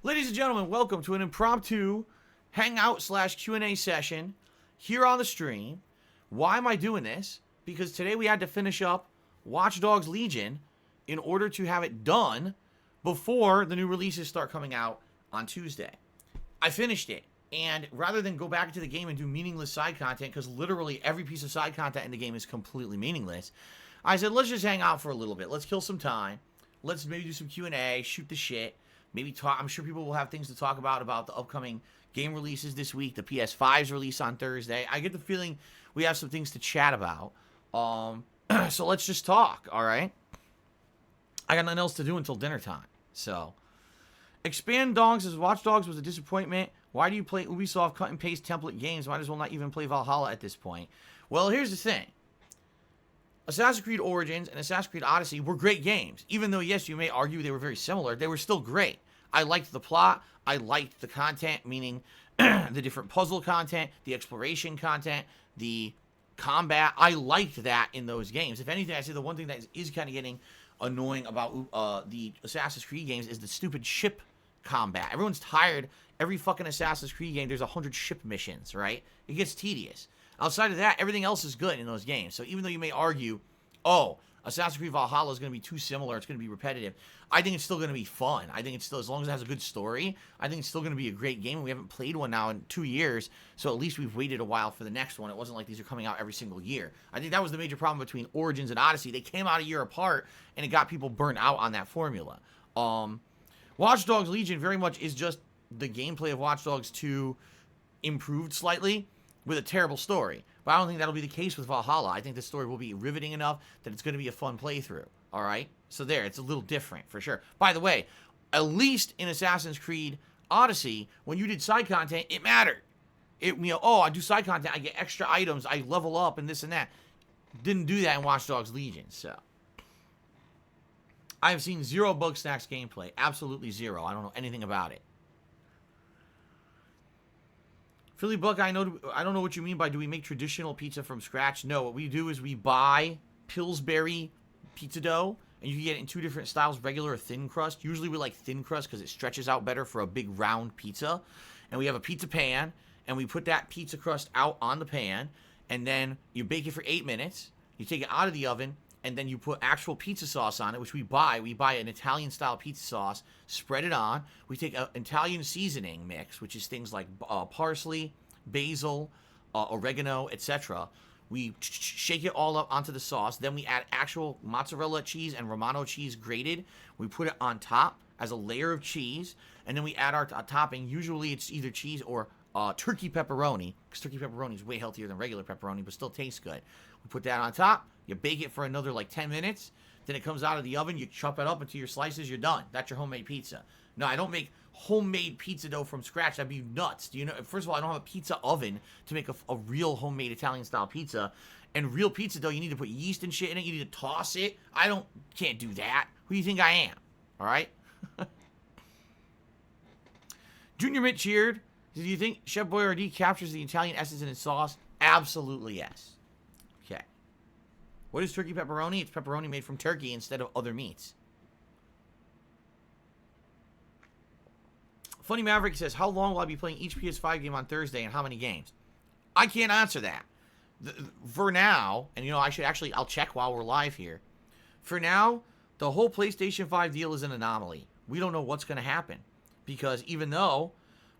Ladies and gentlemen, welcome to an impromptu hangout / Q&A session here on the stream. Why am I doing this? Because today we had to finish up Watch Dogs Legion in order to have it done before the new releases start coming out on Tuesday. I finished it, and rather than go back into the game and do meaningless side content, because literally every piece of side content in the game is completely meaningless, I said, let's just hang out for a little bit. Let's kill some time. Let's maybe do some Q&A, shoot the shit. Maybe talk. I'm sure people will have things to talk about the upcoming game releases this week. The PS5's release on Thursday. I get the feeling we have some things to chat about. So let's just talk, all right? I got nothing else to do until dinner time. So, Expand Dogs says, Watch Dogs was a disappointment. Why do you play Ubisoft cut and paste template games? Might as well not even play Valhalla at this point. Well, here's the thing. Assassin's Creed Origins and Assassin's Creed Odyssey were great games. Even though, yes, you may argue they were very similar, they were still great. I liked the plot. I liked the content, meaning the different puzzle content, the exploration content, the combat. I liked that in those games. If anything, I say the one thing that is kind of getting annoying about the Assassin's Creed games is the stupid ship combat. Everyone's tired. Every fucking Assassin's Creed game, there's 100 ship missions, right? It gets tedious. Outside of that, everything else is good in those games. So even though you may argue, oh, Assassin's Creed Valhalla is going to be too similar, it's going to be repetitive, I think it's still going to be fun. I think it's still, as long as it has a good story, I think it's still going to be a great game. We haven't played one now in 2 years, so at least we've waited a while for the next one. It wasn't like these are coming out every single year. I think that was the major problem between Origins and Odyssey. They came out a year apart, and it got people burnt out on that formula. Watch Dogs Legion very much is just the gameplay of Watch Dogs 2 improved slightly, with a terrible story. But I don't think that'll be the case with Valhalla. I think the story will be riveting enough that it's going to be a fun playthrough. All right? So there, it's a little different for sure. By the way, at least in Assassin's Creed Odyssey, when you did side content, it mattered. I do side content, I get extra items, I level up and this and that. Didn't do that in Watch Dogs Legion, so. I have seen zero Bugsnax gameplay. Absolutely zero. I don't know anything about it. Philly Buck, I don't know what you mean by do we make traditional pizza from scratch? No, what we do is we buy Pillsbury pizza dough, and you can get it in two different styles, regular or thin crust. Usually we like thin crust because it stretches out better for a big round pizza. And we have a pizza pan, and we put that pizza crust out on the pan, and then you bake it for 8 minutes. You take it out of the oven, and then you put actual pizza sauce on it, which we buy. We buy an Italian-style pizza sauce, spread it on. We take an Italian seasoning mix, which is things like parsley, basil, oregano, etc. We shake it all up onto the sauce. Then we add actual mozzarella cheese and Romano cheese grated. We put it on top as a layer of cheese. And then we add our topping. Usually it's either cheese or turkey pepperoni, because turkey pepperoni is way healthier than regular pepperoni, but still tastes good. We put that on top. You bake it for another like 10 minutes. Then it comes out of the oven. You chop it up into your slices. You're done. That's your homemade pizza. No, I don't make homemade pizza dough from scratch. That'd be nuts. Do you know? First of all, I don't have a pizza oven to make a real homemade Italian-style pizza. And real pizza dough, you need to put yeast and shit in it. You need to toss it. Can't do that. Who do you think I am? All right? Junior Mitt cheered. Do you think Chef Boyardee captures the Italian essence in his sauce? Absolutely yes. Okay. What is turkey pepperoni? It's pepperoni made from turkey instead of other meats. Funny Maverick says, how long will I be playing each PS5 game on Thursday and how many games? I can't answer that. For now, and I'll check while we're live here. For now, the whole PlayStation 5 deal is an anomaly. We don't know what's going to happen. Because even though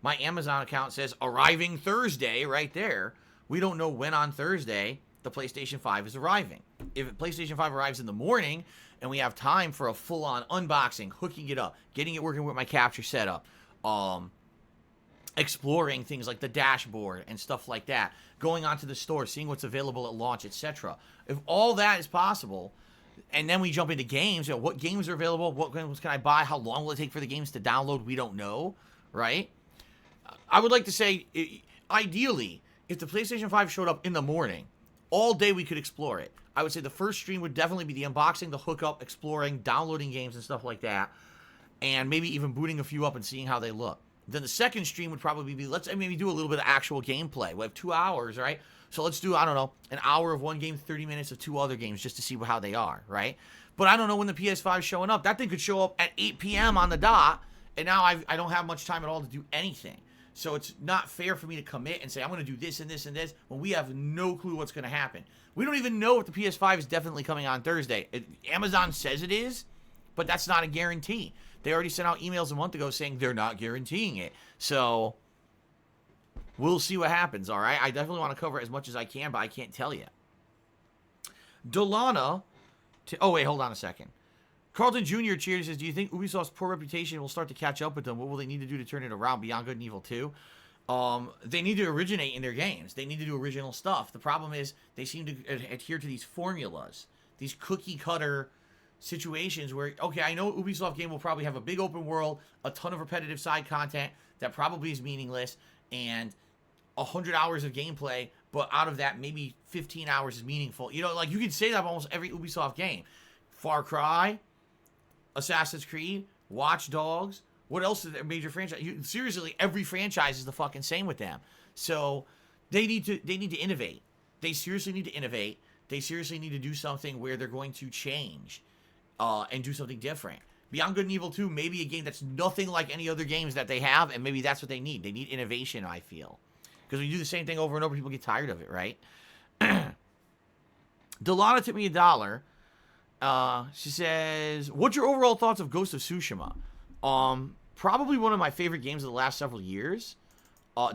my Amazon account says arriving Thursday right there, we don't know when on Thursday the PlayStation 5 is arriving. If PlayStation 5 arrives in the morning and we have time for a full-on unboxing, hooking it up, getting it working with my capture setup, exploring things like the dashboard and stuff like that, going onto the store, seeing what's available at launch, etc. If all that is possible, and then we jump into games, what games are available, what games can I buy, how long will it take for the games to download, we don't know, right? I would like to say, ideally, if the PlayStation 5 showed up in the morning, all day we could explore it. I would say the first stream would definitely be the unboxing, the hookup, exploring, downloading games and stuff like that, and maybe even booting a few up and seeing how they look. Then the second stream would probably be, let's maybe do a little bit of actual gameplay. We have 2 hours, right? So let's do, I don't know, an hour of one game, 30 minutes of 2 other games just to see how they are, right? But I don't know when the PS5 is showing up. That thing could show up at 8 p.m. on the dot, And now I don't have much time at all to do anything. So it's not fair for me to commit and say, I'm going to do this and this and this when we have no clue what's going to happen. We don't even know if the PS5 is definitely coming on Thursday. Amazon says it is, but that's not a guarantee. They already sent out emails a month ago saying they're not guaranteeing it. So we'll see what happens, all right? I definitely want to cover as much as I can, but I can't tell you. Delano, oh, wait, hold on a second. Carlton Jr. cheers says, do you think Ubisoft's poor reputation will start to catch up with them? What will they need to do to turn it around beyond Good and Evil 2? They need to originate in their games. They need to do original stuff. The problem is they seem to adhere to these formulas, these cookie-cutter situations where, okay, I know Ubisoft game will probably have a big open world, a ton of repetitive side content that probably is meaningless, and 100 hours of gameplay, but out of that, maybe 15 hours is meaningful. You know, like, you can say that of almost every Ubisoft game. Far Cry, Assassin's Creed, Watch Dogs. What else is their major franchise? Seriously, every franchise is the fucking same with them. So they need to innovate. They seriously need to innovate. They seriously need to do something where they're going to change and do something different. Beyond Good and Evil 2, maybe a game that's nothing like any other games that they have, and maybe that's what they need. They need innovation, I feel. Because when you do the same thing over and over, people get tired of it, right? Delana tipped me $1. She says, what's your overall thoughts of Ghost of Tsushima? Probably one of my favorite games of the last several years.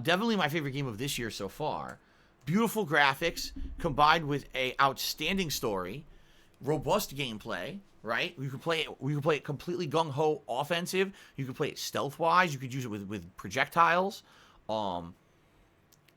Definitely my favorite game of this year so far. Beautiful graphics combined with a outstanding story, robust gameplay, right? You could play it completely gung-ho offensive. You could play it stealth-wise. You could use it with projectiles.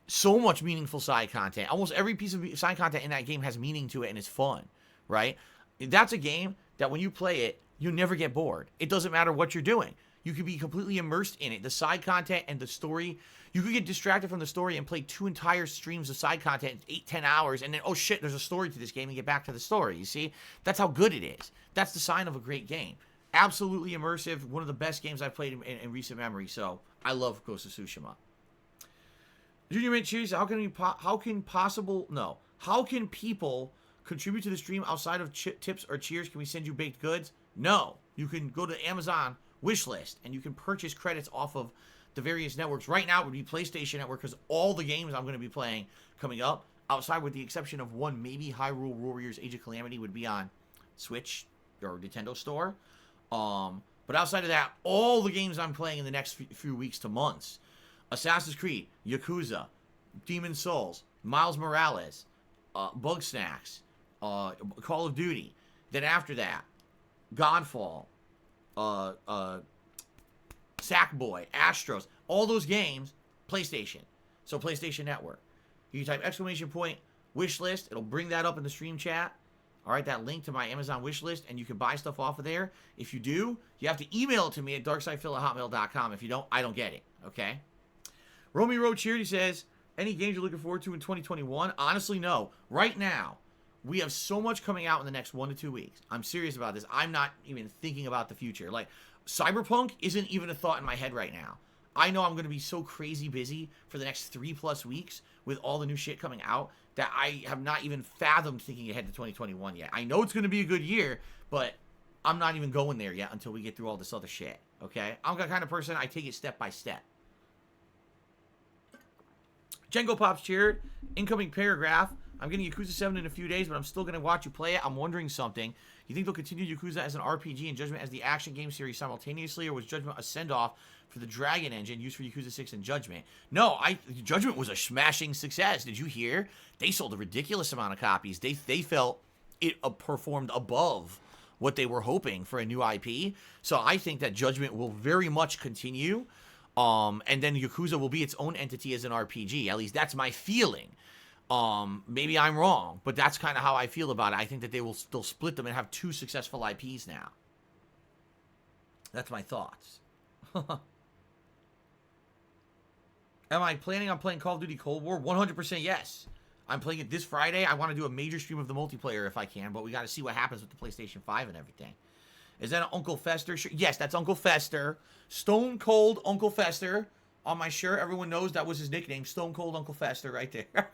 So much meaningful side content. Almost every piece of side content in that game has meaning to it and is fun, right? That's a game that when you play it, you never get bored. It doesn't matter what you're doing. You can be completely immersed in it. The side content and the story, you could get distracted from the story and play 2 entire streams of side content, 8-10 hours, and then, oh shit, there's a story to this game, and get back to the story, you see? That's how good it is. That's the sign of a great game. Absolutely immersive, one of the best games I've played in recent memory, so I love Ghost of Tsushima. Junior Mint Cheers, how can people contribute to the stream outside of tips or cheers? Can we send you baked goods? No. You can go to Amazon wishlist and you can purchase credits off of the various networks. Right now it would be PlayStation Network because all the games I'm going to be playing coming up, outside with the exception of one, maybe Hyrule Warriors Age of Calamity, would be on Switch or Nintendo Store. But outside of that, all the games I'm playing in the next few weeks to months: Assassin's Creed, Yakuza, Demon's Souls, Miles Morales, Bugsnax, Call of Duty. Then after that, Godfall, Sackboy, Astros, all those games, PlayStation. So PlayStation Network. You type !wishlist. It'll bring that up in the stream chat. All right, that link to my Amazon wishlist, and you can buy stuff off of there. If you do, you have to email it to me at darksidephil@hotmail.com. If you don't, I don't get it. Okay? Romy Road Charity says, any games you're looking forward to in 2021? Honestly, no. Right now, we have so much coming out in the next 1 to 2 weeks. I'm serious about this. I'm not even thinking about the future. Like, Cyberpunk isn't even a thought in my head right now. I know I'm going to be so crazy busy for the next 3+ weeks with all the new shit coming out that I have not even fathomed thinking ahead to 2021 yet. I know it's going to be a good year, but I'm not even going there yet until we get through all this other shit, okay? I'm the kind of person, I take it step by step. Django Pops cheered. Incoming paragraph. I'm getting Yakuza 7 in a few days, but I'm still going to watch you play it. I'm wondering something. You think they'll continue Yakuza as an RPG and Judgment as the action game series simultaneously, or was Judgment a send-off for the Dragon engine used for Yakuza 6 and Judgment? No, Judgment was a smashing success. Did you hear? They sold a ridiculous amount of copies. They felt it performed above what they were hoping for a new IP. So I think that Judgment will very much continue. And then Yakuza will be its own entity as an RPG. At least that's my feeling. Maybe I'm wrong, but that's kind of how I feel about it. I think that they'll split them and have 2 successful IPs now. That's my thoughts. Am I planning on playing Call of Duty Cold War? 100% yes. I'm playing it this Friday. I want to do a major stream of the multiplayer if I can, but we got to see what happens with the PlayStation 5 and everything. Is that an Uncle Fester shirt? Yes, that's Uncle Fester. Stone Cold Uncle Fester. On my shirt, everyone knows that was his nickname. Stone Cold Uncle Fester right there.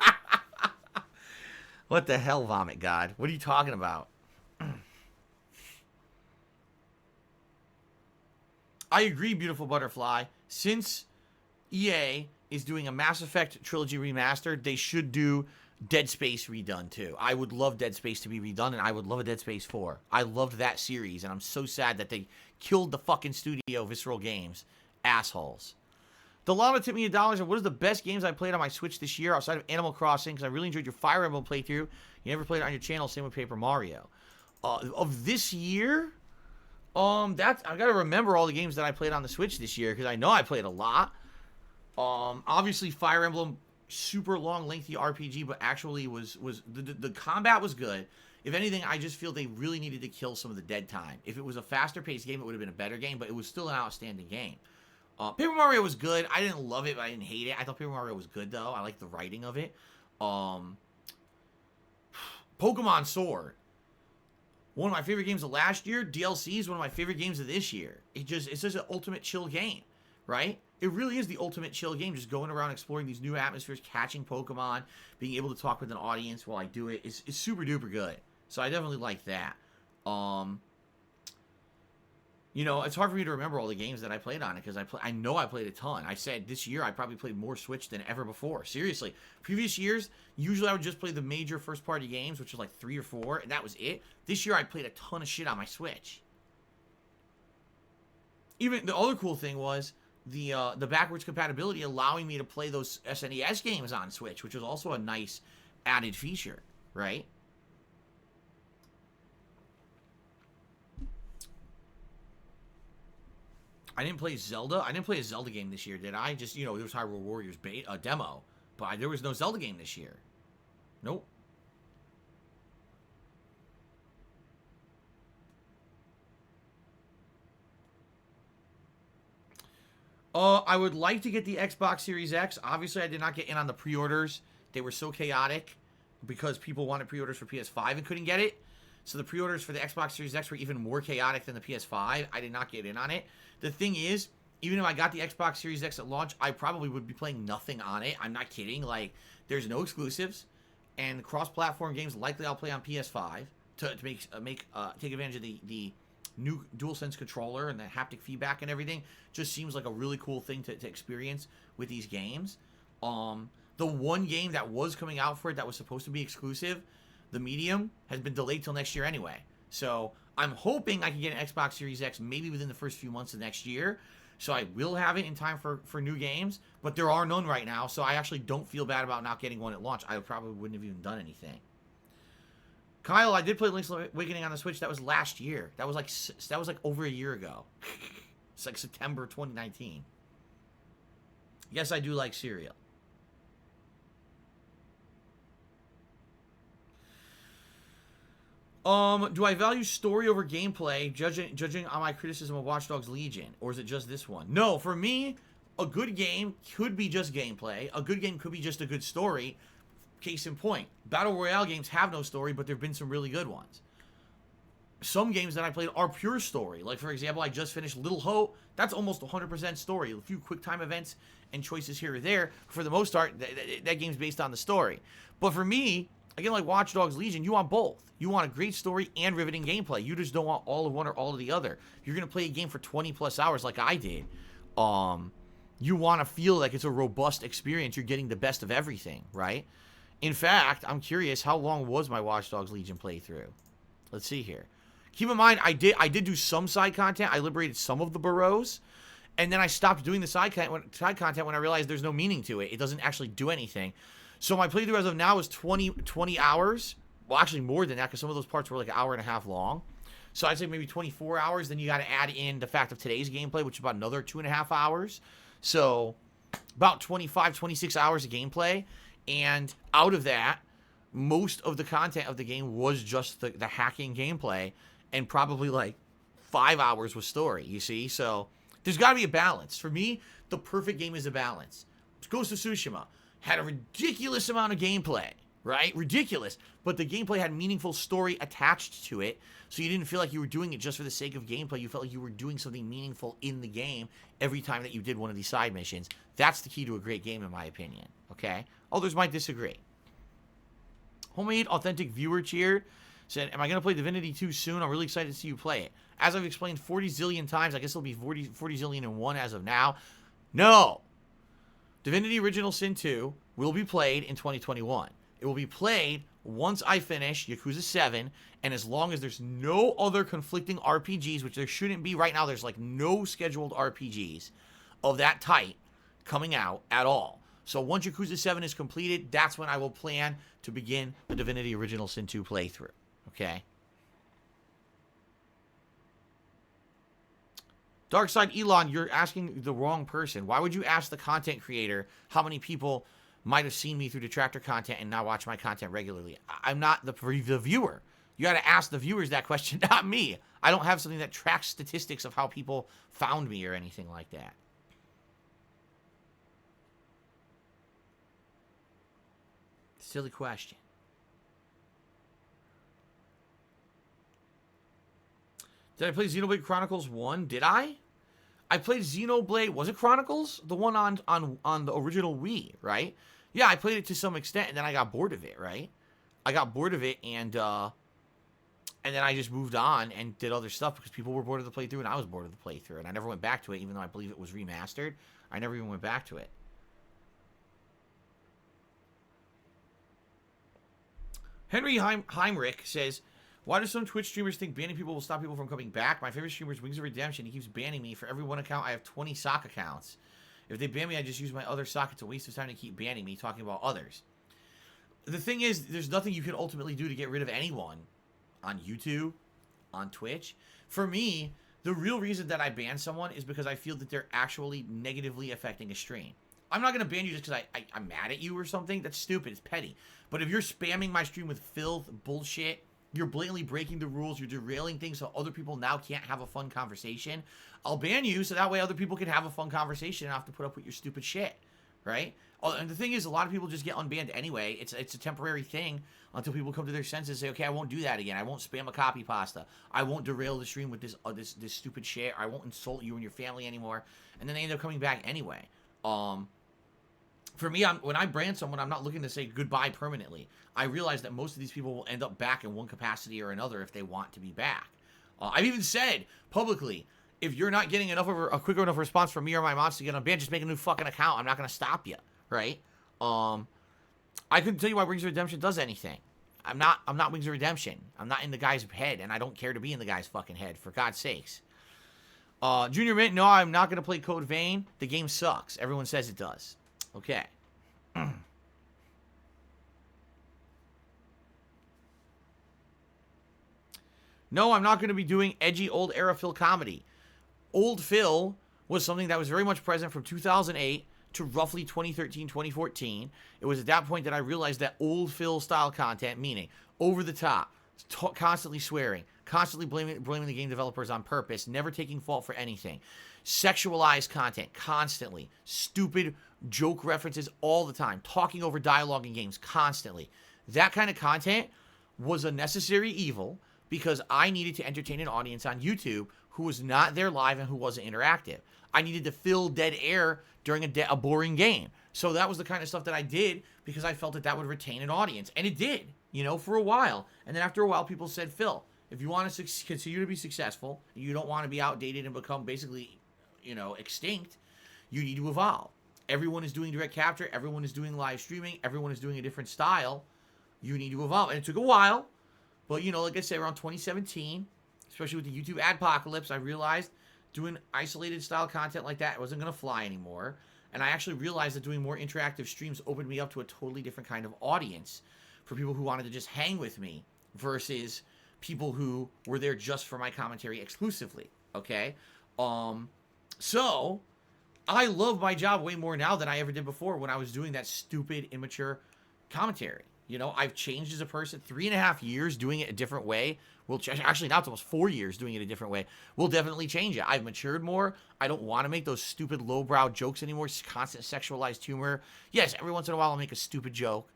What the hell, Vomit God? What are you talking about? I agree, Beautiful Butterfly. Since EA is doing a Mass Effect trilogy remastered, they should do Dead Space redone too. I would love Dead Space to be redone, and I would love a Dead Space 4. I loved that series, and I'm so sad that they killed the fucking studio, Visceral Games. Assholes. Delano tipped me $1. And what is the best games I played on my Switch this year outside of Animal Crossing? Because I really enjoyed your Fire Emblem playthrough. You never played it on your channel. Same with Paper Mario. Of this year, I gotta remember all the games that I played on the Switch this year, because I know I played a lot. Obviously Fire Emblem, super long, lengthy RPG, but actually was the combat was good. If anything, I just feel they really needed to kill some of the dead time. If it was a faster paced game, it would have been a better game, but it was still an outstanding game. Paper Mario was good. I didn't love it, but I didn't hate it. I thought Paper Mario was good, though. I liked the writing of it. Pokemon Sword. One of my favorite games of last year. DLC is one of my favorite games of this year. It's just an ultimate chill game, right? It really is the ultimate chill game. Just going around exploring these new atmospheres, catching Pokemon, being able to talk with an audience while I do it. It's super duper good. So I definitely like that. You know, it's hard for me to remember all the games that I played on it, because I know I played a ton. I said this year I probably played more Switch than ever before. Seriously. Previous years, usually I would just play the major first-party games, which is like 3 or 4, and that was it. This year I played a ton of shit on my Switch. Even the other cool thing was the backwards compatibility allowing me to play those SNES games on Switch, which was also a nice added feature, right? I didn't play Zelda. I didn't play a Zelda game this year, did I? Just, you know, there was Hyrule Warriors demo. But there was no Zelda game this year. Nope. I would like to get the Xbox Series X. Obviously, I did not get in on the pre-orders. They were so chaotic because people wanted pre-orders for PS5 and couldn't get it. So the pre-orders for the Xbox Series X were even more chaotic than the PS5. I did not get in on it. The thing is, even if I got the Xbox Series X at launch, I probably would be playing nothing on it. I'm not kidding. Like, there's no exclusives, and cross-platform games likely I'll play on PS5 to take advantage of the new DualSense controller and the haptic feedback and everything. Just seems like a really cool thing to experience with these games. The one game that was coming out for it that was supposed to be exclusive, The Medium, has been delayed till next year anyway. So I'm hoping I can get an Xbox Series X maybe within the first few months of next year. So I will have it in time for new games, but there are none right now, so I actually don't feel bad about not getting one at launch. I probably wouldn't have even done anything. Kyle, I did play Link's Awakening on the Switch. That was last year. That was like over a year ago. It's like September 2019. Yes, I do like cereal. Do I value story over gameplay, judging on my criticism of Watch Dogs Legion, or is it just this one? No, for me, a good game could be just gameplay. A good game could be just a good story. Case in point, Battle Royale games have no story, but there have been some really good ones. Some games that I played are pure story. Like, for example, I just finished Little Hope. That's almost 100% story. A few quick time events and choices here or there. For the most part, that game's based on the story. But for me, again, like Watch Dogs Legion, you want both. You want a great story and riveting gameplay. You just don't want all of one or all of the other. If you're going to play a game for 20 plus hours like I did, you want to feel like it's a robust experience. You're getting the best of everything, right? In fact, I'm curious, how long was my Watch Dogs Legion playthrough? Let's see here. Keep in mind, I did do some side content. I liberated some of the burrows, and then I stopped doing the side content when I realized there's no meaning to it. It doesn't actually do anything. So my playthrough as of now is 20 hours. Well, actually more than that, because some of those parts were like an hour and a half long. So I'd say maybe 24 hours. Then you got to add in the fact of today's gameplay, which is about another 2.5 hours. So about 25, 26 hours of gameplay. And out of that, most of the content of the game was just the hacking gameplay, and probably like 5 hours was story, you see? So there's got to be a balance. For me, the perfect game is a balance. Ghost of Tsushima had a ridiculous amount of gameplay, right? Ridiculous. But the gameplay had meaningful story attached to it, so you didn't feel like you were doing it just for the sake of gameplay. You felt like you were doing something meaningful in the game every time that you did one of these side missions. That's the key to a great game, in my opinion, okay? Others might disagree. Homemade Authentic Viewer cheered. Said, am I going to play Divinity 2 soon? I'm really excited to see you play it. As I've explained 40 zillion times, I guess it'll be 40 zillion and one as of now. No. Divinity Original Sin 2 will be played in 2021. It will be played once I finish Yakuza 7, and as long as there's no other conflicting RPGs, which there shouldn't be right now, there's like no scheduled RPGs of that type coming out at all. So once Yakuza 7 is completed, that's when I will plan to begin the Divinity Original Sin 2 playthrough. Okay? Darkside Elon, you're asking the wrong person. Why would you ask the content creator how many people might have seen me through detractor content and now watch my content regularly? I'm not the viewer. You got to ask the viewers that question, not me. I don't have something that tracks statistics of how people found me or anything like that. Silly question. Did I play Xenoblade Chronicles 1? Did I? I played Xenoblade, was it Chronicles? The one on the original Wii, right? Yeah, I played it to some extent, and then I got bored of it, right? I got bored of it, and then I just moved on and did other stuff because people were bored of the playthrough, and I was bored of the playthrough, and I never went back to it, even though I believe it was remastered. I never even went back to it. Henry Heinrich says, why do some Twitch streamers think banning people will stop people from coming back? My favorite streamer is Wings of Redemption. He keeps banning me. For every one account, I have 20 sock accounts. If they ban me, I just use my other sock. It's a waste of time to keep banning me, talking about others. The thing is, there's nothing you can ultimately do to get rid of anyone on YouTube, on Twitch. For me, the real reason that I ban someone is because I feel that they're actually negatively affecting a stream. I'm not going to ban you just because I'm mad at you or something. That's stupid. It's petty. But if you're spamming my stream with filth, bullshit, you're blatantly breaking the rules, you're derailing things so other people now can't have a fun conversation, I'll ban you so that way other people can have a fun conversation and not have to put up with your stupid shit, right? Oh, and the thing is, a lot of people just get unbanned anyway. It's a temporary thing until people come to their senses and say, okay, I won't do that again. I won't spam a copy pasta. I won't derail the stream with this stupid shit. I won't insult you and your family anymore. And then they end up coming back anyway. For me, when I brand someone, I'm not looking to say goodbye permanently. I realize that most of these people will end up back in one capacity or another if they want to be back. I've even said publicly, if you're not getting enough of a quick enough response from me or my mods to get unbanned, just make a new fucking account. I'm not going to stop you, right? I couldn't tell you why Wings of Redemption does anything. I'm not Wings of Redemption. I'm not in the guy's head, and I don't care to be in the guy's fucking head, for God's sakes. Junior Mint, no, I'm not going to play Code Vein. The game sucks. Everyone says it does. Okay. No, I'm not going to be doing edgy old era Phil comedy. Old Phil was something that was very much present from 2008 to roughly 2013, 2014. It was at that point that I realized that old Phil style content, meaning over the top, constantly swearing, constantly blaming the game developers on purpose, never taking fault for anything, sexualized content constantly, stupid joke references all the time, talking over dialogue in games constantly. That kind of content was a necessary evil because I needed to entertain an audience on YouTube who was not there live and who wasn't interactive. I needed to fill dead air during a boring game. So that was the kind of stuff that I did because I felt that that would retain an audience. And it did, for a while. And then after a while, people said, Phil, if you want to continue to be successful, you don't want to be outdated and become basically, extinct, you need to evolve. Everyone is doing direct capture. Everyone is doing live streaming. Everyone is doing a different style. You need to evolve. And it took a while. But, like I said, around 2017, especially with the YouTube adpocalypse, I realized doing isolated style content like that wasn't going to fly anymore. And I actually realized that doing more interactive streams opened me up to a totally different kind of audience for people who wanted to just hang with me versus people who were there just for my commentary exclusively. Okay? So I love my job way more now than I ever did before when I was doing that stupid, immature commentary. I've changed as a person. 3.5 years doing it a different way. Actually, now it's almost 4 years doing it a different way. Will definitely change it. I've matured more. I don't want to make those stupid lowbrow jokes anymore. Constant sexualized humor. Yes, every once in a while I'll make a stupid joke.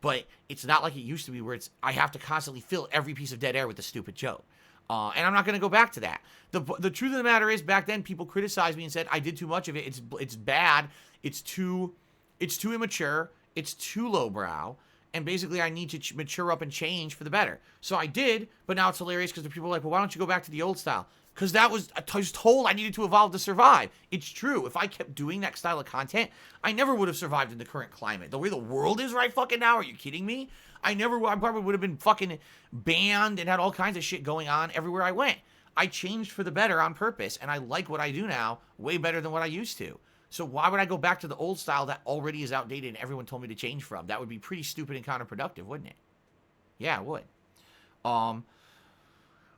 But it's not like it used to be where I have to constantly fill every piece of dead air with a stupid joke. And I'm not going to go back to that. The truth of the matter is, back then, people criticized me and said I did too much of it. It's bad. It's too immature. It's too lowbrow. And basically, I need to mature up and change for the better. So I did, but now it's hilarious because the people are like, well, why don't you go back to the old style? Because I was told I needed to evolve to survive. It's true. If I kept doing that style of content, I never would have survived in the current climate. The way the world is right fucking now, are you kidding me? I probably would have been fucking banned and had all kinds of shit going on everywhere I went. I changed for the better on purpose, and I like what I do now way better than what I used to. So why would I go back to the old style that already is outdated and everyone told me to change from? That would be pretty stupid and counterproductive, wouldn't it? Yeah, it would.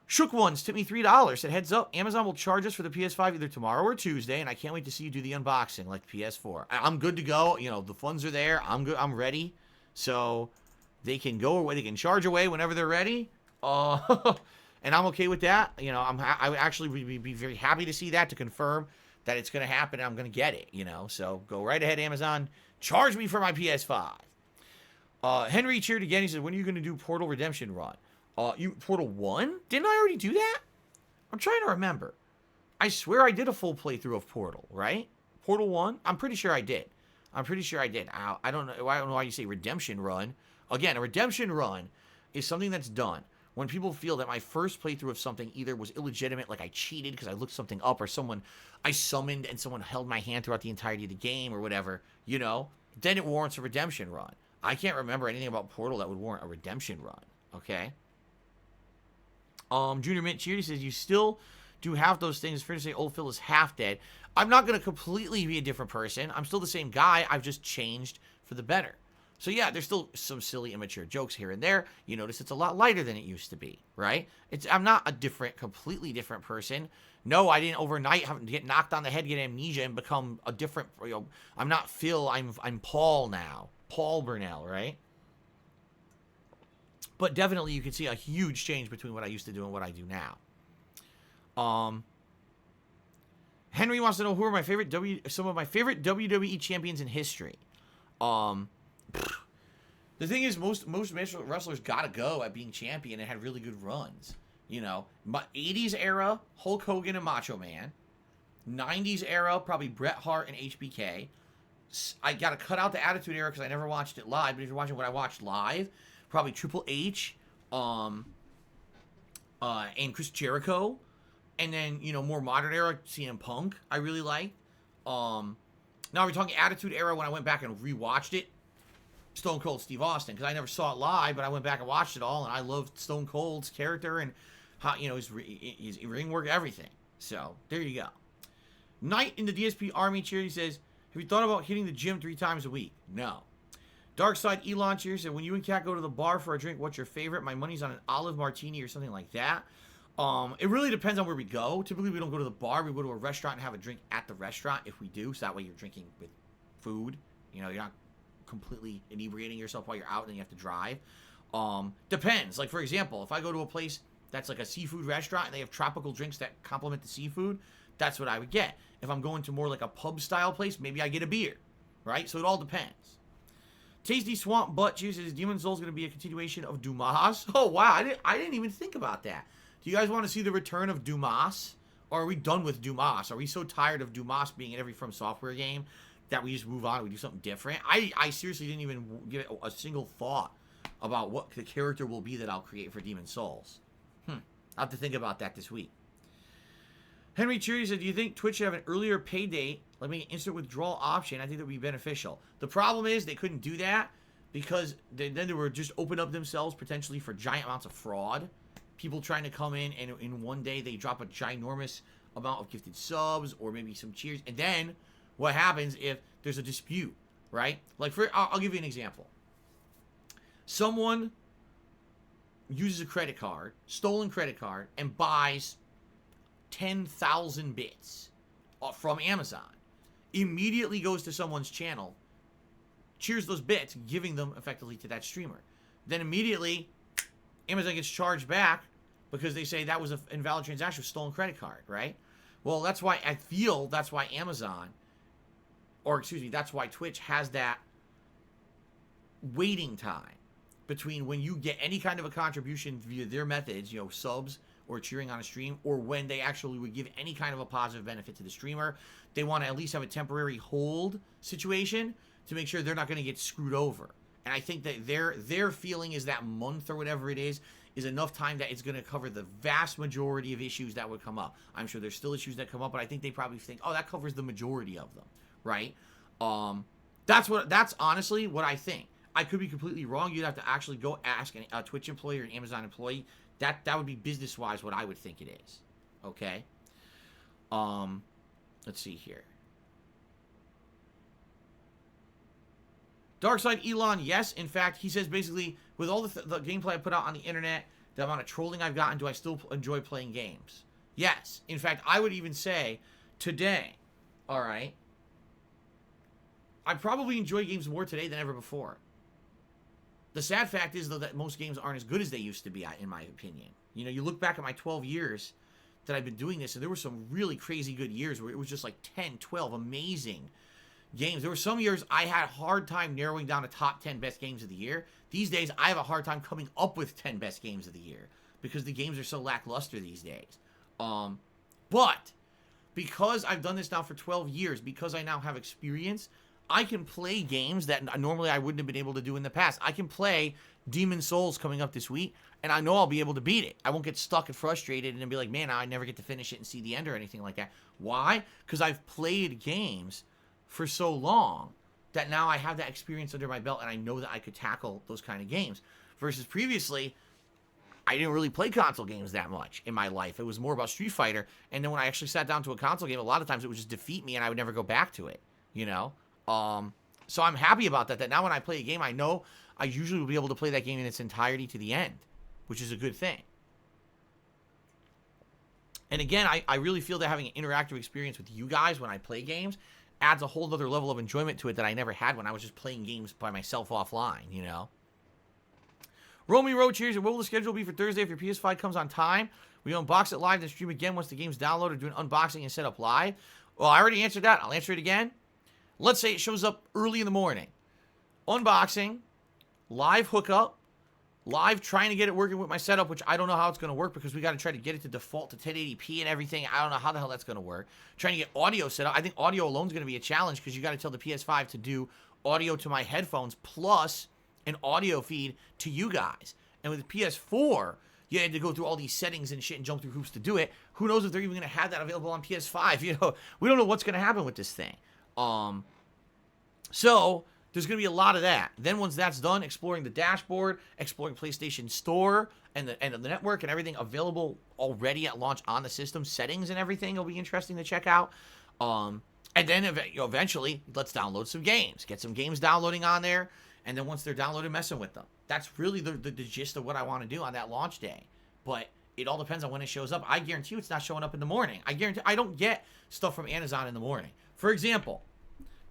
Shook Ones tipped me $3. Said, heads up, Amazon will charge us for the PS5 either tomorrow or Tuesday, and I can't wait to see you do the unboxing like PS4. I'm good to go. You know, the funds are there. I'm good. I'm ready. So they can go away. They can charge away whenever they're ready. And I'm okay with that. You know, I actually would be very happy to see that, to confirm that it's going to happen and I'm going to get it, you know. So go right ahead, Amazon. Charge me for my PS5. Henry cheered again. He said, when are you going to do Portal Redemption Run? Portal 1? Didn't I already do that? I'm trying to remember. I swear I did a full playthrough of Portal, right? Portal 1? I'm pretty sure I did. I don't know why you say Redemption Run. Again, a Redemption Run is something that's done when people feel that my first playthrough of something either was illegitimate, like I cheated because I looked something up, or I summoned and someone held my hand throughout the entirety of the game or whatever, you know, then it warrants a redemption run. I can't remember anything about Portal that would warrant a redemption run, okay? Junior Mint Cheer, he says, you still do half those things. Fair to say old Phil is half dead. I'm not going to completely be a different person. I'm still the same guy. I've just changed for the better. So yeah, there's still some silly, immature jokes here and there. You notice it's a lot lighter than it used to be, right? I'm not a completely different person. No, I didn't overnight get knocked on the head, get amnesia, and become a different, you know, I'm not Phil, I'm Paul now. Paul Burnell, right? But definitely you can see a huge change between what I used to do and what I do now. Henry wants to know who are some of my favorite WWE champions in history. The thing is, most wrestlers gotta go at being champion and had really good runs. You know, 80s era, Hulk Hogan and Macho Man. 90s era, probably Bret Hart and HBK. I gotta cut out the Attitude Era because I never watched it live. But if you're watching what I watched live, probably Triple H, and Chris Jericho, and then, you know, more modern era, CM Punk, I really like. Now we're talking Attitude Era. When I went back and rewatched it, Stone Cold Steve Austin, because I never saw it live, but I went back and watched it all, and I loved Stone Cold's character and how, you know, his ring work, everything. So there you go. Knight in the DSP Army cheer, he says, have you thought about hitting the gym 3 times a week? No. Darkside Elon cheer said, when you and Kat go to the bar for a drink, what's your favorite? My money's on an olive martini or something like that. It really depends on where we go. Typically, we don't go to the bar. We go to a restaurant and have a drink at the restaurant if we do. So that way you're drinking with food. You know, you're not completely inebriating yourself while you're out and then you have to drive. Depends. Like, for example, if I go to a place that's like a seafood restaurant and they have tropical drinks that complement the seafood, that's what I would get. If I'm going to more like a pub-style place, maybe I get a beer, right? So it all depends. Tasty Swamp Butt chooses Demon Souls going to be a continuation of Dumas. Oh, wow. I didn't even think about that. Do you guys want to see the return of Dumas? Or are we done with Dumas? Are we so tired of Dumas being in every From Software game that we just move on and we do something different? I seriously didn't even give it a single thought about what the character will be that I'll create for Demon Souls. I'll have to think about that this week. Henry Cheery said, do you think Twitch should have an earlier pay date, like maybe an instant withdrawal option? I think that would be beneficial. The problem is they couldn't do that because then they were just open up themselves potentially for giant amounts of fraud. People trying to come in and in one day they drop a ginormous amount of gifted subs or maybe some cheers. And then what happens if there's a dispute, right? Like, I'll give you an example. Someone uses a credit card, stolen credit card, and buys 10,000 bits from Amazon. Immediately goes to someone's channel, cheers those bits, giving them effectively to that streamer. Then immediately, Amazon gets charged back because they say that was an invalid transaction with stolen credit card, right? Well, that's why I feel that's why Amazon, or excuse me, that's why Twitch has that waiting time between when you get any kind of a contribution via their methods, you know, subs or cheering on a stream, or when they actually would give any kind of a positive benefit to the streamer. They want to at least have a temporary hold situation to make sure they're not going to get screwed over. And I think that their feeling is that month or whatever it is is enough time that it's going to cover the vast majority of issues that would come up. I'm sure there's still issues that come up, but I think they probably think, oh, that covers the majority of them, right? That's honestly what I think. I could be completely wrong. You'd have to actually go ask a Twitch employee or an Amazon employee. That would be business-wise what I would think it is. Okay? Let's see here. Darkside Elon, yes. In fact, he says basically, with all the gameplay I put out on the internet, the amount of trolling I've gotten, do I still enjoy playing games? Yes. In fact, I would even say today, all right, I probably enjoy games more today than ever before. The sad fact is, though, that most games aren't as good as they used to be, in my opinion. You know, you look back at my 12 years that I've been doing this, and there were some really crazy good years where it was just like 10, 12 amazing games. There were some years I had a hard time narrowing down a top 10 best games of the year. These days, I have a hard time coming up with 10 best games of the year because the games are so lackluster these days. But because I've done this now for 12 years, because I now have experience, I can play games that normally I wouldn't have been able to do in the past. I can play Demon's Souls coming up this week, and I know I'll be able to beat it. I won't get stuck and frustrated and then be like, man, I never get to finish it and see the end or anything like that. Why? Because I've played games for so long that now I have that experience under my belt and I know that I could tackle those kind of games. Versus previously, I didn't really play console games that much in my life. It was more about Street Fighter, and then when I actually sat down to a console game, a lot of times it would just defeat me and I would never go back to it, you know? So I'm happy about that now when I play a game, I know I usually will be able to play that game in its entirety to the end, which is a good thing. And again, I really feel that having an interactive experience with you guys when I play games adds a whole other level of enjoyment to it that I never had when I was just playing games by myself offline, you know? Romy Roach here. What will the schedule be for Thursday if your PS5 comes on time? We unbox it live, then stream again once the game's downloaded, do an unboxing and set up live. Well, I already answered that. I'll answer it again. Let's say it shows up early in the morning. Unboxing, live hookup, live trying to get it working with my setup, which I don't know how it's going to work because we got to try to get it to default to 1080p and everything. I don't know how the hell that's going to work. Trying to get audio set up. I think audio alone is going to be a challenge because you got to tell the PS5 to do audio to my headphones plus an audio feed to you guys. And with the PS4, you had to go through all these settings and shit and jump through hoops to do it. Who knows if they're even going to have that available on PS5? You know, we don't know what's going to happen with this thing. So there's going to be a lot of that. Then once that's done, exploring the dashboard, exploring PlayStation Store and the network and everything available already at launch on the system, settings and everything will be interesting to check out. And then eventually, let's download some games. Get some games downloading on there. And then once they're downloaded, messing with them. That's really the gist of what I want to do on that launch day. But it all depends on when it shows up. I guarantee you it's not showing up in the morning. I guarantee I don't get stuff from Amazon in the morning. For example,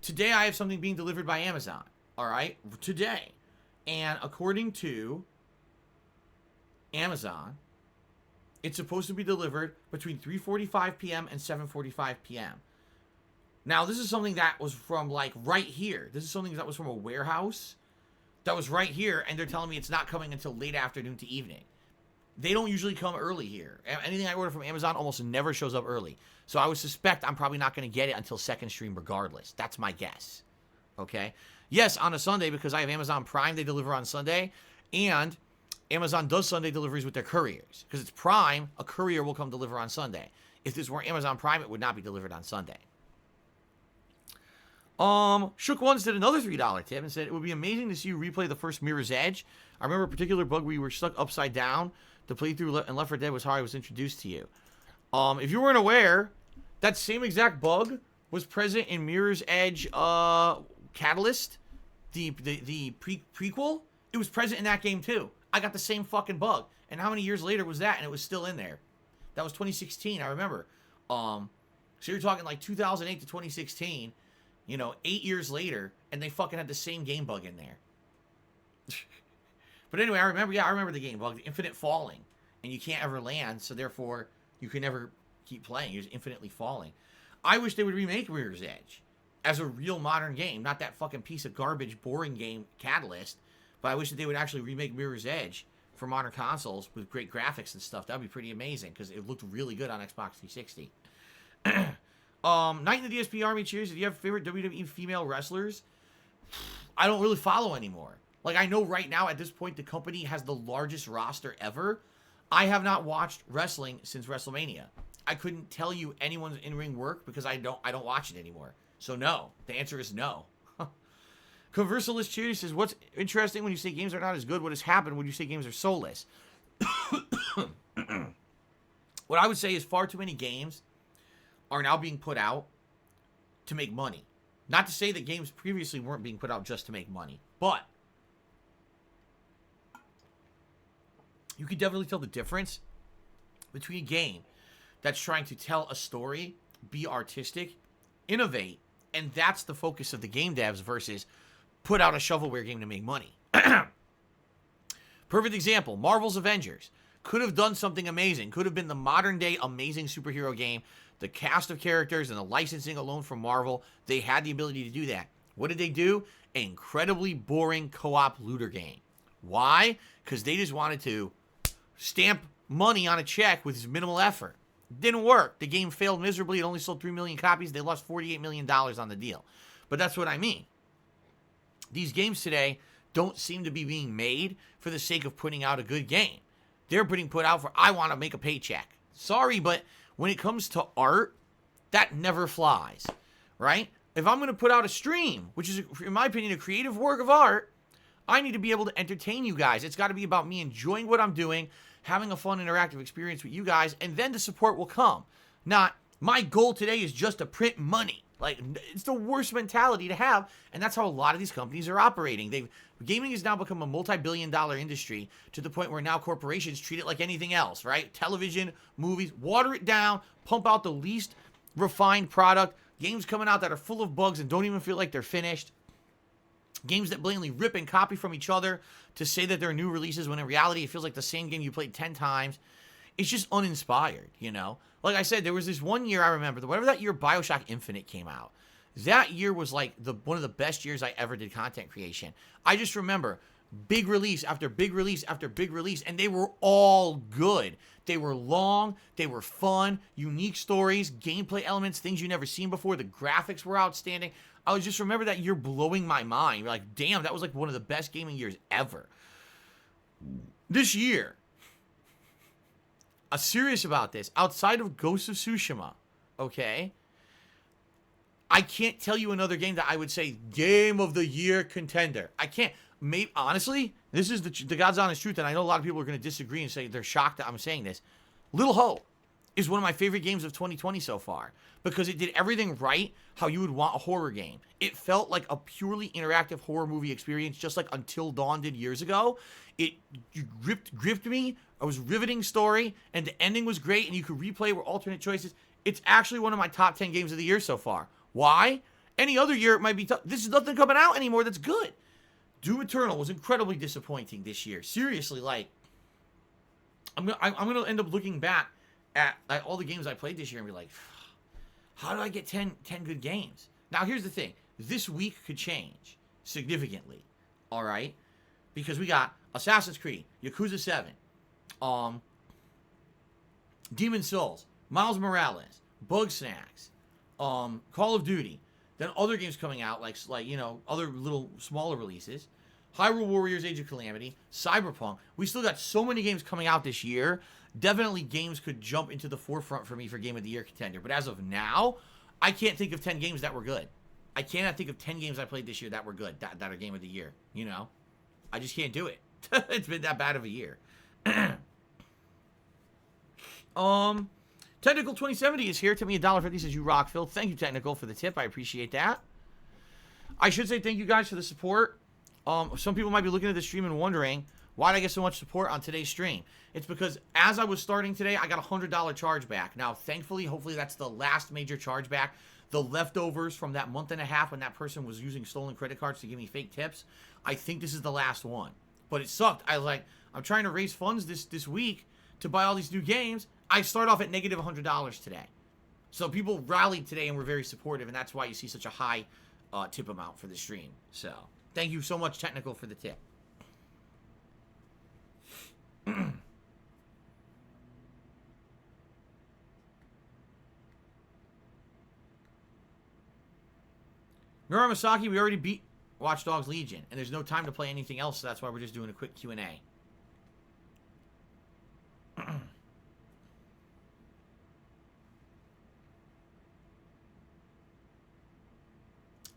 today I have something being delivered by Amazon. All right? Today. And according to Amazon, it's supposed to be delivered between 3:45 p.m. and 7:45 p.m. Now, this is something that was from, like, right here. This is something that was from a warehouse that was right here, and they're telling me it's not coming until late afternoon to evening. They don't usually come early here. Anything I order from Amazon almost never shows up early. So I would suspect I'm probably not going to get it until second stream regardless. That's my guess. Okay? Yes, on a Sunday, because I have Amazon Prime, they deliver on Sunday. And Amazon does Sunday deliveries with their couriers. Because it's Prime, a courier will come deliver on Sunday. If this weren't Amazon Prime, it would not be delivered on Sunday. Shook Ones did another $3 tip and said, it would be amazing to see you replay the first Mirror's Edge. I remember a particular bug where you were stuck upside down. The playthrough and Left 4 Dead was how I was introduced to you. If you weren't aware, that same exact bug was present in Mirror's Edge Catalyst, the prequel. It was present in that game too. I got the same fucking bug. And how many years later was that? And it was still in there. That was 2016, I remember. So you're talking like 2008 to 2016. 8 years later, and they fucking had the same game bug in there. But anyway, I remember the game bug, the infinite falling. And you can't ever land, so therefore, you can never keep playing. You're just infinitely falling. I wish they would remake Mirror's Edge as a real modern game, not that fucking piece of garbage, boring game, Catalyst. But I wish that they would actually remake Mirror's Edge for modern consoles with great graphics and stuff. That would be pretty amazing, because it looked really good on Xbox 360. Knight in the DSP Army cheers. Do you have favorite WWE female wrestlers? I don't really follow anymore. Like, I know right now, at this point, the company has the largest roster ever. I have not watched wrestling since WrestleMania. I couldn't tell you anyone's in-ring work because I don't watch it anymore. So no, the answer is no. Conversalist Cheers says, what's interesting when you say games are not as good? What has happened when you say games are soulless? What I would say is far too many games are now being put out to make money. Not to say that games previously weren't being put out just to make money, but you can definitely tell the difference between a game that's trying to tell a story, be artistic, innovate, and that's the focus of the game devs versus put out a shovelware game to make money. Perfect example, Marvel's Avengers. Could have done something amazing. Could have been the modern day amazing superhero game. The cast of characters and the licensing alone from Marvel, they had the ability to do that. What did they do? An incredibly boring co-op looter game. Why? Because they just wanted to stamp money on a check with minimal effort. Didn't work. The game failed miserably. It only sold 3 million copies. They lost $48 million on the deal. But that's what I mean. These games today don't seem to be being made for the sake of putting out a good game. They're being put out for, I want to make a paycheck. Sorry, but when it comes to art, that never flies, right? If I'm going to put out a stream, which is, in my opinion, a creative work of art, I need to be able to entertain you guys. It's got to be about me enjoying what I'm doing, having a fun, interactive experience with you guys, and then the support will come. Not, my goal today is just to print money. Like, it's the worst mentality to have, and that's how a lot of these companies are operating. Gaming has now become a multi-billion-dollar industry to the point where now corporations treat it like anything else, right? Television, movies, water it down, pump out the least refined product, games coming out that are full of bugs and don't even feel like they're finished, games that blatantly rip and copy from each other to say that they're new releases when in reality it feels like the same game you played 10 times. It's just uninspired, you know? Like I said, there was this one year I remember, whatever that year BioShock Infinite came out, that year was like one of the best years I ever did content creation. I just remember big release after big release after big release, and they were all good. They were long, they were fun, unique stories, gameplay elements, things you never seen before. The graphics were outstanding. I was just remember that year blowing my mind. You're like, damn, that was like one of the best gaming years ever. This year, I'm serious about this. Outside of Ghost of Tsushima, okay, I can't tell you another game that I would say game of the year contender. I can't. Maybe, honestly, this is the God's honest truth, and I know a lot of people are going to disagree and say they're shocked that I'm saying this. Little Hope is one of my favorite games of 2020 so far because it did everything right how you would want a horror game. It felt like a purely interactive horror movie experience, just like Until Dawn did years ago. It gripped me. It was a riveting story, and the ending was great, and you could replay with alternate choices. It's actually one of my top 10 games of the year so far. Why? Any other year it might be tough. This is nothing coming out anymore that's good. Doom Eternal was incredibly disappointing this year. Seriously, like, I'm gonna end up looking back at all the games I played this year and be like, how do I get 10 good games? Now, here's the thing. This week could change significantly, all right? Because we got Assassin's Creed, Yakuza 7, Demon's Souls, Miles Morales, Bugsnax, Call of Duty, then other games coming out, like you know, other little smaller releases, Hyrule Warriors Age of Calamity, Cyberpunk. We still got so many games coming out this year. Definitely games could jump into the forefront for me for Game of the Year contender. But as of now, I can't think of 10 games that were good. I cannot think of 10 games I played this year that were good, that are Game of the Year, you know? I just can't do it. It's been that bad of a year. Technical 2070 is here. Tip me $1.50, says you rock, Phil. Thank you, Technical, for the tip. I appreciate that. I should say thank you guys for the support. Some people might be looking at the stream and wondering, why did I get so much support on today's stream? It's because as I was starting today, I got a $100 charge back. Now, thankfully, hopefully that's the last major charge back. The leftovers from that month and a half when that person was using stolen credit cards to give me fake tips, I think this is the last one. But it sucked. I was like, I'm trying to raise funds this week to buy all these new games. I start off at negative $100 today. So people rallied today and were very supportive, and that's why you see such a high tip amount for the stream. So thank you so much, Technical, for the tip. Muramasaki, we already beat Watch Dogs Legion, and there's no time to play anything else, so that's why we're just doing a quick Q&A.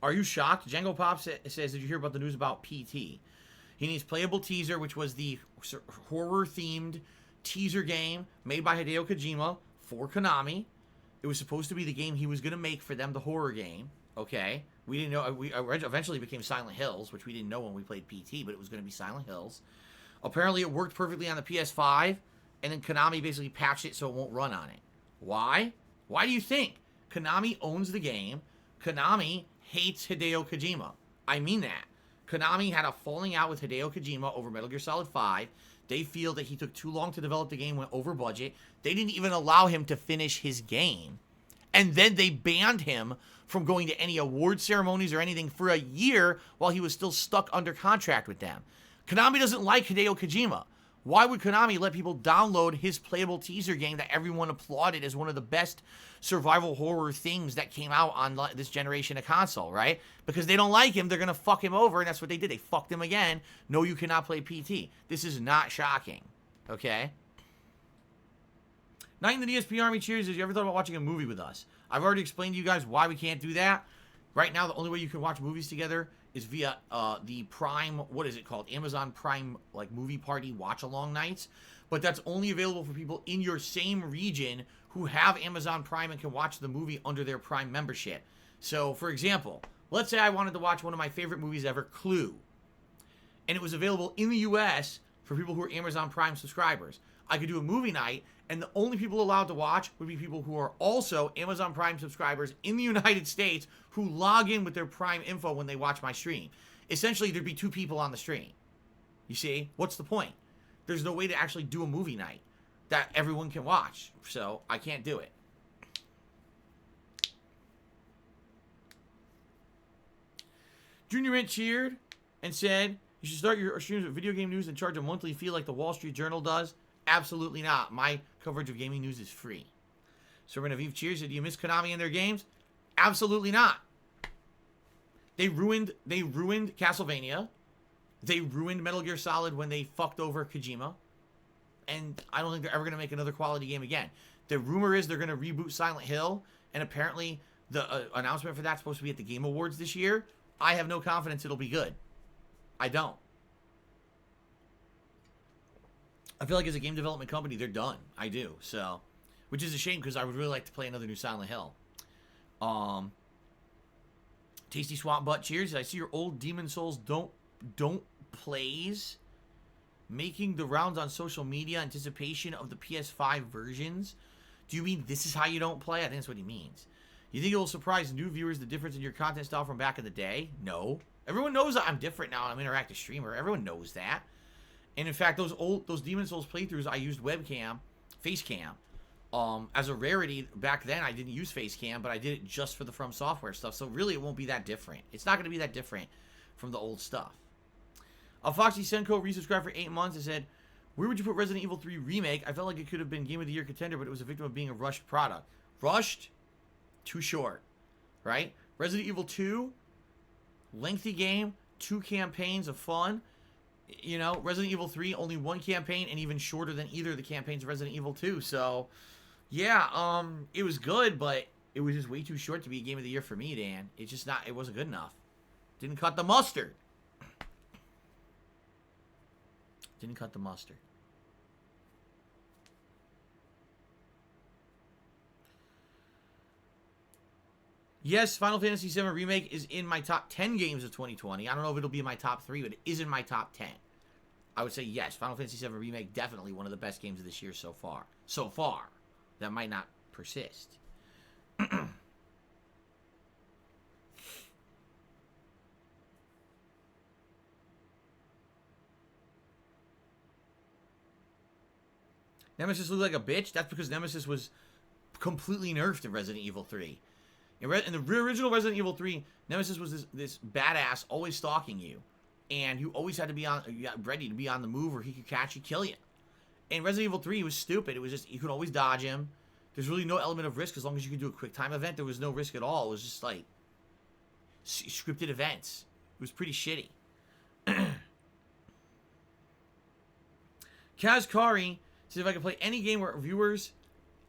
Are you shocked? Django Pop says, did you hear about the news about PT? He needs Playable Teaser, which was the horror-themed teaser game made by Hideo Kojima for Konami. It was supposed to be the game he was going to make for them, the horror game. Okay? We didn't know. We eventually became Silent Hills, which we didn't know when we played PT, but it was going to be Silent Hills. Apparently, it worked perfectly on the PS5, and then Konami basically patched it so it won't run on it. Why? Why do you think? Konami owns the game. Konami hates Hideo Kojima. I mean that. Konami had a falling out with Hideo Kojima over Metal Gear Solid 5. They feel that he took too long to develop the game, went over budget. They didn't even allow him to finish his game. And then they banned him from going to any award ceremonies or anything for a year while he was still stuck under contract with them. Konami doesn't like Hideo Kojima. Why would Konami let people download his Playable Teaser game that everyone applauded as one of the best survival horror things that came out on this generation of console, right? Because they don't like him, they're going to fuck him over, and that's what they did. They fucked him again. No, you cannot play PT. This is not shocking, okay? Knight in the DSP Army cheers. Have you ever thought about watching a movie with us? I've already explained to you guys why we can't do that. Right now, the only way you can watch movies together is via the Prime, what is it called? Amazon Prime, like, movie party watch-along nights. But that's only available for people in your same region who have Amazon Prime and can watch the movie under their Prime membership. So, for example, let's say I wanted to watch one of my favorite movies ever, Clue. And it was available in the US for people who are Amazon Prime subscribers. I could do a movie night, and the only people allowed to watch would be people who are also Amazon Prime subscribers in the United States who log in with their Prime info when they watch my stream. Essentially, there'd be 2 people on the stream. You see? What's the point? There's no way to actually do a movie night that everyone can watch. So, I can't do it. Junior Mint cheered and said, you should start your streams with video game news and charge a monthly fee like the Wall Street Journal does. Absolutely not. My coverage of gaming news is free. Servant of Eve cheers. Do you miss Konami and their games? Absolutely not. They ruined Castlevania. They ruined Metal Gear Solid when they fucked over Kojima. And I don't think they're ever going to make another quality game again. The rumor is they're going to reboot Silent Hill. And apparently the announcement for that's supposed to be at the Game Awards this year. I have no confidence it'll be good. I don't. I feel like as a game development company, they're done. I do. So, which is a shame because I would really like to play another new Silent Hill. Tasty Swamp Butt cheers. I see your old Demon Souls don't plays making the rounds on social media anticipation of the PS5 versions. Do you mean this is how you don't play? I think that's what he means. You think it will surprise new viewers the difference in your content style from back in the day? No. Everyone knows that I'm different now. I'm an interactive streamer. Everyone knows that. And in fact, those Demon Souls playthroughs, I used webcam, face cam. As a rarity, back then I didn't use face cam, but I did it just for the From Software stuff. So really, it won't be that different. It's not going to be that different from the old stuff. Foxy Senko resubscribed for 8 months and said, where would you put Resident Evil 3 Remake? I felt like it could have been Game of the Year contender, but it was a victim of being a rushed product. Rushed? Too short. Right? Resident Evil 2, lengthy game, 2 campaigns of fun. You know, Resident Evil 3, only 1 campaign, and even shorter than either of the campaigns of Resident Evil 2. So, yeah, it was good, but it was just way too short to be a Game of the Year for me, Dan. It's just not, it wasn't good enough. Didn't cut the mustard. Didn't cut the mustard. Yes, Final Fantasy VII Remake is in my top 10 games of 2020. I don't know if it'll be in my top 3, but it is in my top 10. I would say yes, Final Fantasy VII Remake, definitely one of the best games of this year so far. So far. That might not persist. Nemesis looked like a bitch? That's because Nemesis was completely nerfed in Resident Evil 3. In the original Resident Evil 3, Nemesis was this badass always stalking you. And you always had to be ready to be on the move or he could catch you, kill you. In Resident Evil 3, it was stupid. It was just, you could always dodge him. There's really no element of risk as long as you could do a quick time event. There was no risk at all. It was just like scripted events. was pretty shitty. Kazkari says if I could play any game where views,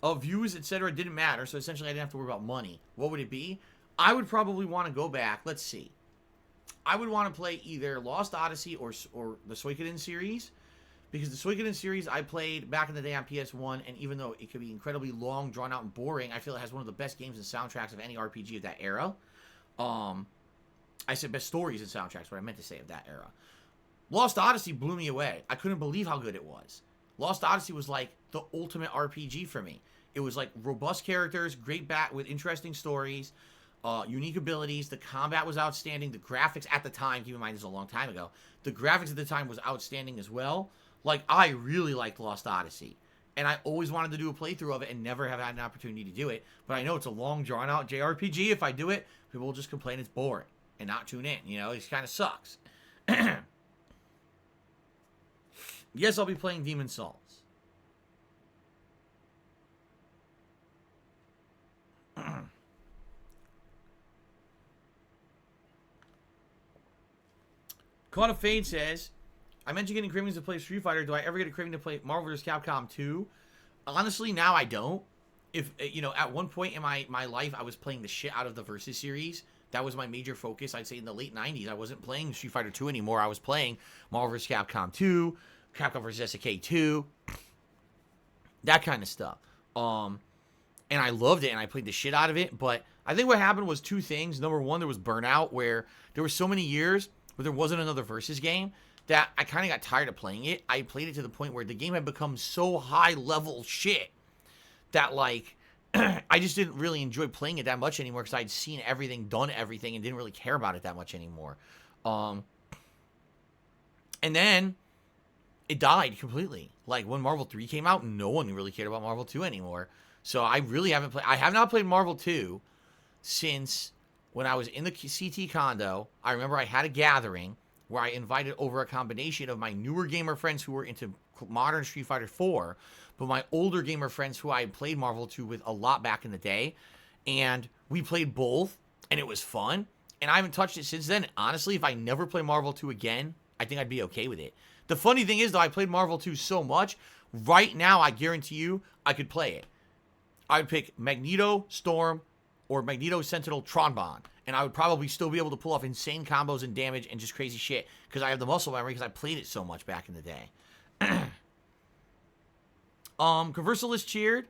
etc. didn't matter, so essentially I didn't have to worry about money, what would it be? I would probably want to go back. Let's see. I would want to play either Lost Odyssey or the Suikoden series, because the Suikoden series I played back in the day on PS1, and even though it could be incredibly long, drawn out, and boring, I feel it has one of the best games and soundtracks of any RPG of that era. I said best stories and soundtracks, what I meant to say of that era. Lost Odyssey blew me away. I couldn't believe how good it was. Lost Odyssey was like the ultimate RPG for me. It was like robust characters, great bat with interesting stories, unique abilities. The combat was outstanding. The graphics at the time, keep in mind this is a long time ago, the graphics at the time was outstanding as well. Like, I really liked Lost Odyssey. And I always wanted to do a playthrough of it and never have had an opportunity to do it. But I know it's a long, drawn-out JRPG. If I do it, people will just complain it's boring and not tune in. You know, it kind of sucks. Yes, I'll be playing Demon's Souls. Caught of Fade says, I mentioned getting cravings to play Street Fighter. Do I ever get a craving to play Marvel vs. Capcom 2? Honestly, now I don't. If, you know, at one point in my life, I was playing the shit out of the Versus series. That was my major focus. I'd say in the late 90s, I wasn't playing Street Fighter 2 anymore. I was playing Marvel vs. Capcom 2, Capcom vs. SNK 2, that kind of stuff. And I loved it, and I played the shit out of it. But I think what happened was two things. Number one, there was burnout, where there were so many years where there wasn't another Versus game that I kind of got tired of playing it. I played it to the point where the game had become so high-level shit that, like, I just didn't really enjoy playing it that much anymore because I'd seen everything, done everything, and didn't really care about it that much anymore. And then it died completely. Like, when Marvel 3 came out, no one really cared about Marvel 2 anymore. So I really haven't played... I have not played Marvel 2 since when I was in the CT condo. I remember I had a gathering where I invited over a combination of my newer gamer friends who were into modern Street Fighter 4, but my older gamer friends who I had played Marvel 2 with a lot back in the day. And we played both, and it was fun. And I haven't touched it since then. Honestly, if I never play Marvel 2 again, I think I'd be okay with it. The funny thing is, though, I played Marvel 2 so much, right now, I guarantee you, I could play it. I would pick Magneto, Storm, or Magneto, Sentinel, Tronbon. And I would probably still be able to pull off insane combos and damage and just crazy shit. Because I have the muscle memory because I played it so much back in the day. Conversalist cheered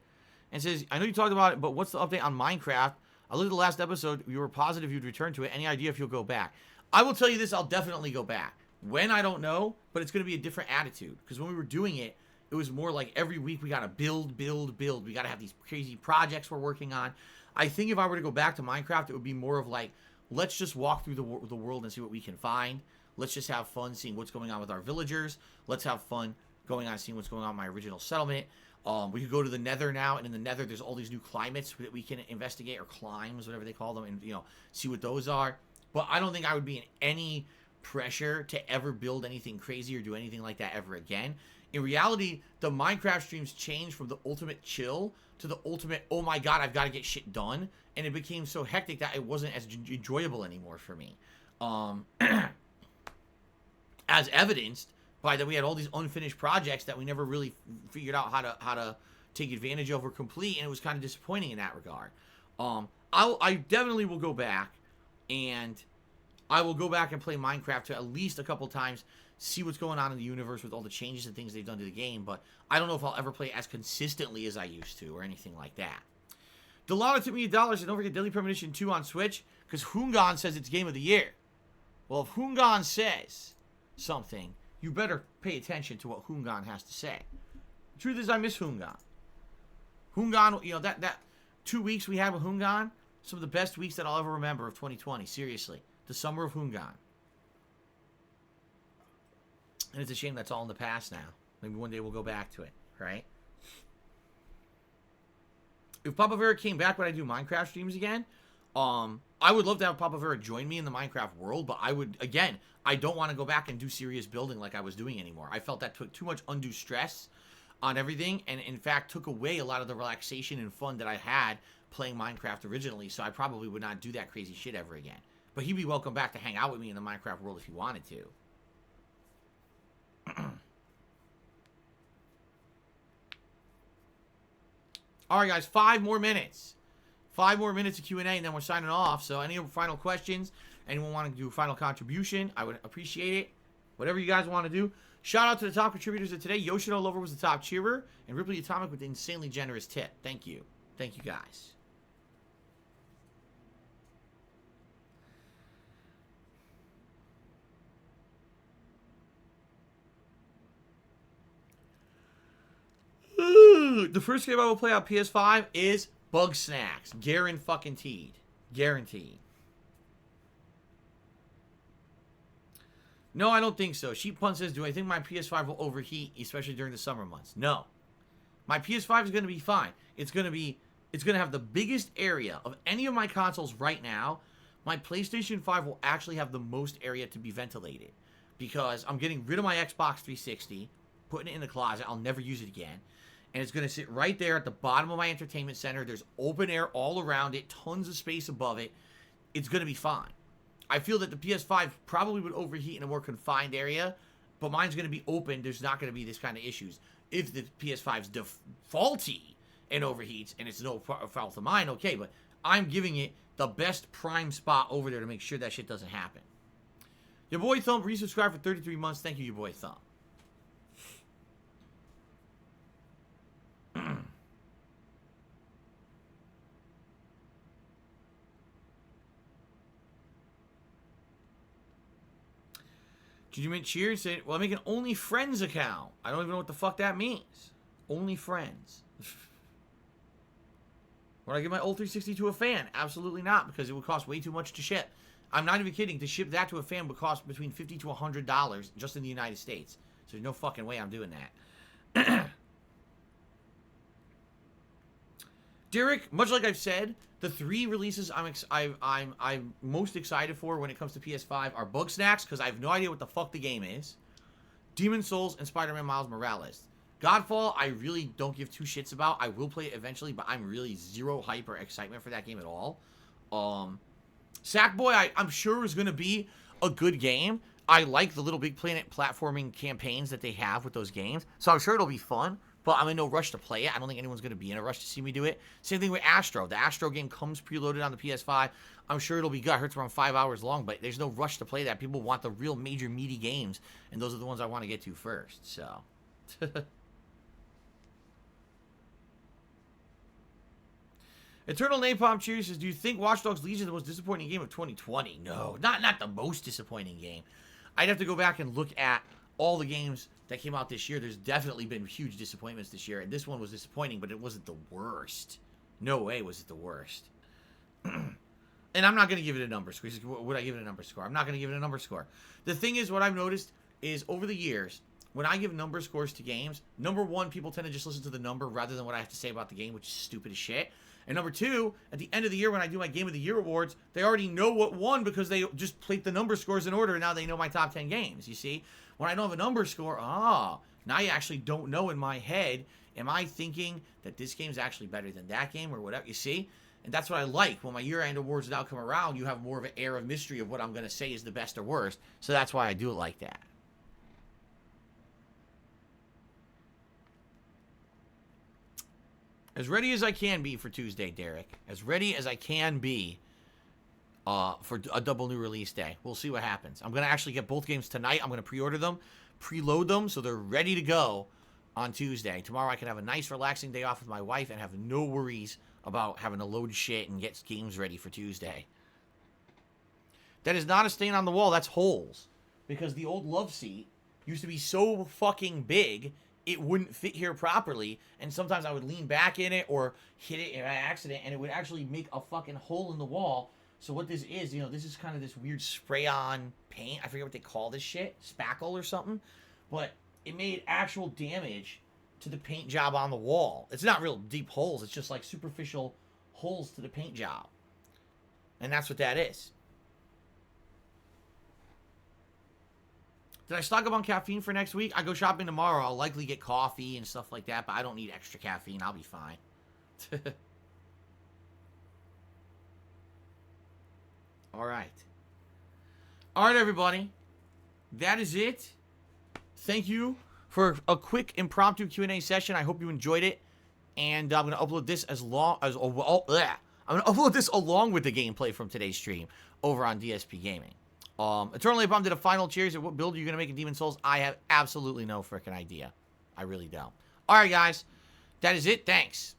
and says, I know you talked about it, but what's the update on Minecraft? I looked at the last episode. You were positive you'd return to it. Any idea if you'll go back? I will tell you this. I'll definitely go back. When, I don't know. But it's going to be a different attitude. Because when we were doing it, it was more like every week we got to build. We got to have these crazy projects we're working on. I think if I were to go back to Minecraft, it would be more of like, let's just walk through the world and see what we can find. Let's just have fun seeing what's going on with our villagers. Let's have fun going on seeing what's going on in my original settlement. We could go to the Nether now, and in the Nether, there's all these new climates that we can investigate, or climes, whatever they call them, and, you know, see what those are. But I don't think I would be in any pressure to ever build anything crazy or do anything like that ever again. In reality, the Minecraft streams changed from the ultimate chill to the ultimate, oh my god, I've got to get shit done. And it became so hectic that it wasn't as enjoyable anymore for me. As evidenced by that we had all these unfinished projects that we never really figured out how to take advantage of or complete, and it was kind of disappointing in that regard. I definitely will go back, and I will go back and play Minecraft to at least a couple times, see what's going on in the universe with all the changes and things they've done to the game, but I don't know if I'll ever play as consistently as I used to or anything like that. Delano took me $1 and don't forget Daily Premonition 2 on Switch, because Hungan says it's Game of the Year. Well, if Hungan says something, you better pay attention to what Hungan has to say. The truth is, I miss Hungan. Hungan, you know, that 2 weeks we had with Hungan, some of the best weeks that I'll ever remember of 2020, seriously. The summer of Hungan. And it's a shame that's all in the past now. Maybe one day we'll go back to it, right? If Papa Vera came back, would I do Minecraft streams again? I would love to have Papa Vera join me in the Minecraft world, but I would, again, I don't want to go back and do serious building like I was doing anymore. I felt that took too much undue stress on everything, and in fact took away a lot of the relaxation and fun that I had playing Minecraft originally, so I probably would not do that crazy shit ever again. But he'd be welcome back to hang out with me in the Minecraft world if he wanted to. All right, guys, 5 more minutes. 5 more minutes of Q&A, and then we're signing off. So any final questions, anyone want to do a final contribution, I would appreciate it. Whatever you guys want to do. Shout out to the top contributors of today. Yoshino Lover was the top cheerer, and Ripley Atomic with the insanely generous tip. Thank you. Thank you, guys. The first game I will play on PS5 is Bug Snacks. Guaranteed. Guaranteed. No, I don't think so. Sheep Pun says, do I think my PS5 will overheat, especially during the summer months? No. My PS5 is going to be fine. It's going to have the biggest area of any of my consoles right now. My PlayStation 5 will actually have the most area to be ventilated because I'm getting rid of my Xbox 360, putting it in the closet. I'll never use it again. And it's going to sit right there at the bottom of my entertainment center. There's open air all around it, tons of space above it. It's going to be fine. I feel that the PS5 probably would overheat in a more confined area, but mine's going to be open. There's not going to be this kind of issues. If the PS5's faulty and overheats, and it's no fault of mine, okay, but I'm giving it the best prime spot over there to make sure that shit doesn't happen. Your boy Thump resubscribed for 33 months. Thank you, your boy Thump. Did you make cheers? Say, well, I make an Only Friends account. I don't even know what the fuck that means. Only Friends. Would I give my old 360 to a fan? Absolutely not, because it would cost way too much to ship. I'm not even kidding. To ship that to a fan would cost between $50 to $100 just in the United States. So there's no fucking way I'm doing that. Derek, much like I've said, the 3 releases I'm most excited for when it comes to PS5 are Bug Snacks, because I have no idea what the fuck the game is, Demon's Souls, and Spider-Man Miles Morales. Godfall, I really don't give 2 shits about. I will play it eventually, but I'm really zero hype or excitement for that game at all. Sackboy, I'm sure is going to be a good game. I like the Little Big Planet platforming campaigns that they have with those games, so I'm sure it'll be fun. But I'm in no rush to play it. I don't think anyone's going to be in a rush to see me do it. Same thing with Astro. The Astro game comes preloaded on the PS5. I'm sure it'll be good. It hurts around 5 hours long, but there's no rush to play that. People want the real major meaty games, and those are the ones I want to get to first. So, Eternal Napalm Cheers says, do you think Watch Dogs Legion is the most disappointing game of 2020? No, not the most disappointing game. I'd have to go back and look at all the games that came out this year. There's definitely been huge disappointments this year, and this one was disappointing, but it wasn't the worst. No way was it the worst. And I'm not going to give it a number score. Would I give it a number score? I'm not going to give it a number score. The thing is, what I've noticed is over the years, when I give number scores to games, number 1, people tend to just listen to the number rather than what I have to say about the game, which is stupid as shit. And number 2, at the end of the year when I do my Game of the Year awards, they already know what won because they just plate the number scores in order, and now they know my top 10 games, you see? When I don't have a number score, now you actually don't know in my head, am I thinking that this game's actually better than that game or whatever, you see? And that's what I like. When my year-end awards now come around, you have more of an air of mystery of what I'm going to say is the best or worst. So that's why I do it like that. As ready as I can be for Tuesday, Derek. As ready as I can be for a double new release day. We'll see what happens. I'm going to actually get both games tonight. I'm going to pre-order them, preload them, so they're ready to go on Tuesday. Tomorrow I can have a nice, relaxing day off with my wife and have no worries about having to load shit and get games ready for Tuesday. That is not a stain on the wall. That's holes. Because the old love seat used to be so fucking big, it wouldn't fit here properly, and sometimes I would lean back in it or hit it in an accident, and it would actually make a fucking hole in the wall. So what this is, this is kind of this weird spray-on paint. I forget what they call this shit. Spackle or something. But it made actual damage to the paint job on the wall. It's not real deep holes. It's just like superficial holes to the paint job. And that's what that is. Did I stock up on caffeine for next week? I go shopping tomorrow. I'll likely get coffee and stuff like that, but I don't need extra caffeine. I'll be fine. All right. All right, everybody. That is it. Thank you for a quick impromptu Q&A session. I hope you enjoyed it. And I'm going to upload this I'm going to upload this along with the gameplay from today's stream over on DSPGaming. Eternally Bummed did a final cheers. What build are you going to make in Demon's Souls? I have absolutely no freaking idea. I really don't. All right, guys. That is it. Thanks.